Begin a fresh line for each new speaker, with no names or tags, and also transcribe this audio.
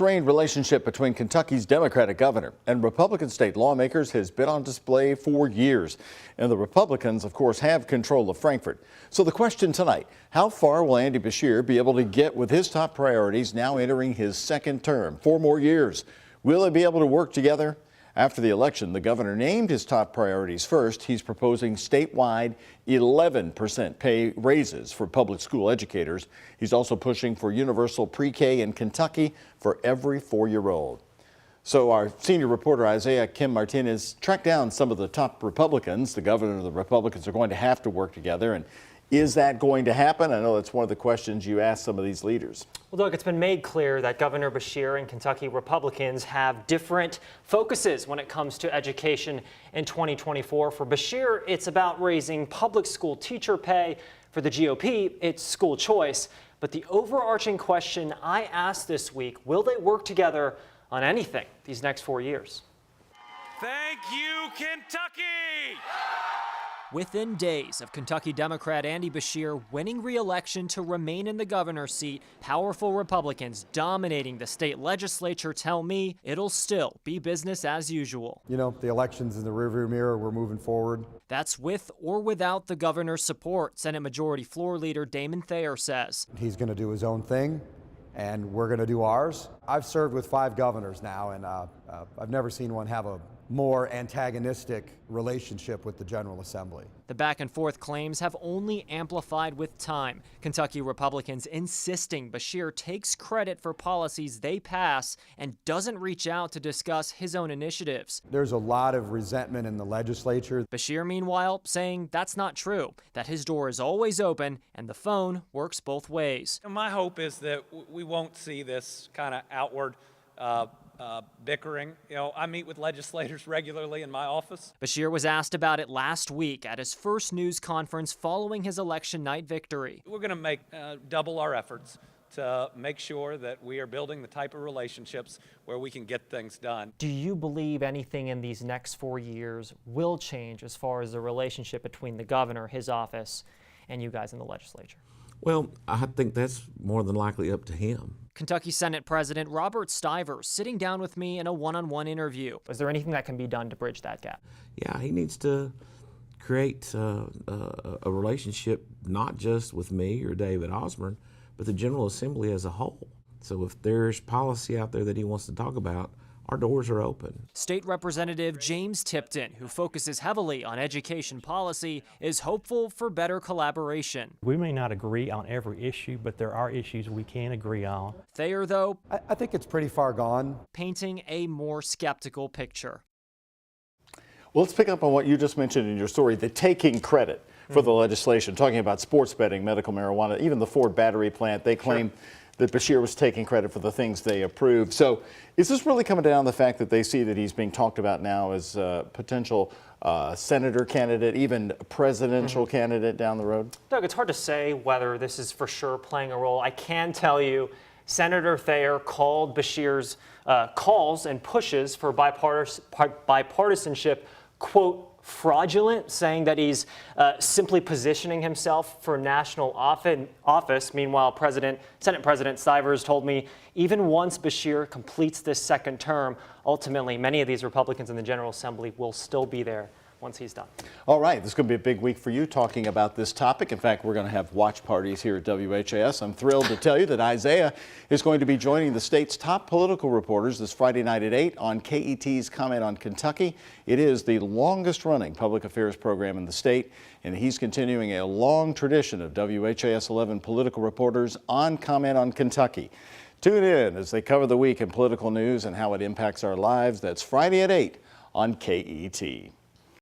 Strained relationship between Kentucky's Democratic governor and Republican state lawmakers has been on display for years. And the Republicans, of course, have control of Frankfort. So the question tonight, how far will Andy Beshear be able to get with his top priorities now entering his second term? 4 more years. Will they be able to work together? After the election, the governor named his top priorities first. He's proposing statewide 11% pay raises for public school educators. He's also pushing for universal pre-K in Kentucky for every 4-year-old. So our senior reporter Isaiah Kim Martinez tracked down some of the top Republicans. The governor and the Republicans are going to have to work together. And is that going to happen? I know that's one of the questions you asked some of these leaders.
Well, look, it's been made clear that Governor Beshear and Kentucky Republicans have different focuses when it comes to education in 2024. For Beshear, it's about raising public school teacher pay. For the GOP, it's school choice. But the overarching question I asked this week, will they work together on anything these next 4 years?
Thank you, Kentucky!
Within days of Kentucky Democrat Andy Beshear winning re-election to remain in the governor's seat, powerful Republicans dominating the state legislature tell me it'll still be business as usual.
You know, the election's in the rearview mirror. We're moving forward.
That's with or without the governor's support, Senate Majority Floor Leader Damon Thayer says.
He's going to do his own thing, and we're going to do ours. I've served with 5 governors now, and I've never seen one have a more antagonistic relationship with the General Assembly.
The back and forth claims have only amplified with time. Kentucky Republicans insisting Beshear takes credit for policies they pass and doesn't reach out to discuss his own initiatives.
There's a lot of resentment in the legislature.
Beshear, meanwhile, saying that's not true, that his door is always open and the phone works both ways.
My hope is that we won't see this kind of outward bickering. You know, I meet with legislators regularly in my office.
Beshear was asked about it last week at his first news conference following his election night victory.
We're going to make double our efforts to make sure that we are building the type of relationships where we can get things done.
Do you believe anything in these next 4 years will change as far as the relationship between the governor, his office, and you guys in the legislature?
Well, I think that's more than likely up to him.
Kentucky Senate President Robert Stivers sitting down with me in a one-on-one interview. Is there anything that can be done to bridge that gap?
Yeah, he needs to create a relationship not just with me or David Osborne, but the General Assembly as a whole. So if there's policy out there that he wants to talk about, our doors are open.
State Representative James Tipton, who focuses heavily on education policy, is hopeful for better collaboration.
We may not agree on every issue, but there are issues we can agree on.
Thayer, though,
I think it's pretty far gone.
painting a more skeptical picture.
Well, let's pick up on what you just mentioned in your story, the taking credit for the legislation, talking about sports betting, medical marijuana, even the Ford battery plant. They claim that Beshear was taking credit for the things they approved. So is this really coming down to the fact that they see that he's being talked about now as a potential senator candidate, even presidential candidate down the road?
Doug, it's hard to say whether this is for sure playing a role. I can tell you Senator Thayer called Beshear's calls and pushes for bipartisanship, quote, fraudulent, saying that he's simply positioning himself for national office. Meanwhile, Senate President Stivers told me even once Beshear completes this second term, ultimately many of these Republicans in the General Assembly will still be there once he's done.
All right, this is going to be a big week for you talking about this topic. In fact, we're going to have watch parties here at WHAS. I'm thrilled to tell you that Isaiah is going to be joining the state's top political reporters this Friday night at 8 on KET's Comment on Kentucky. It is the longest running public affairs program in the state, and he's continuing a long tradition of WHAS 11 political reporters on Comment on Kentucky. Tune in as they cover the week in political news and how it impacts our lives. That's Friday at 8 on KET.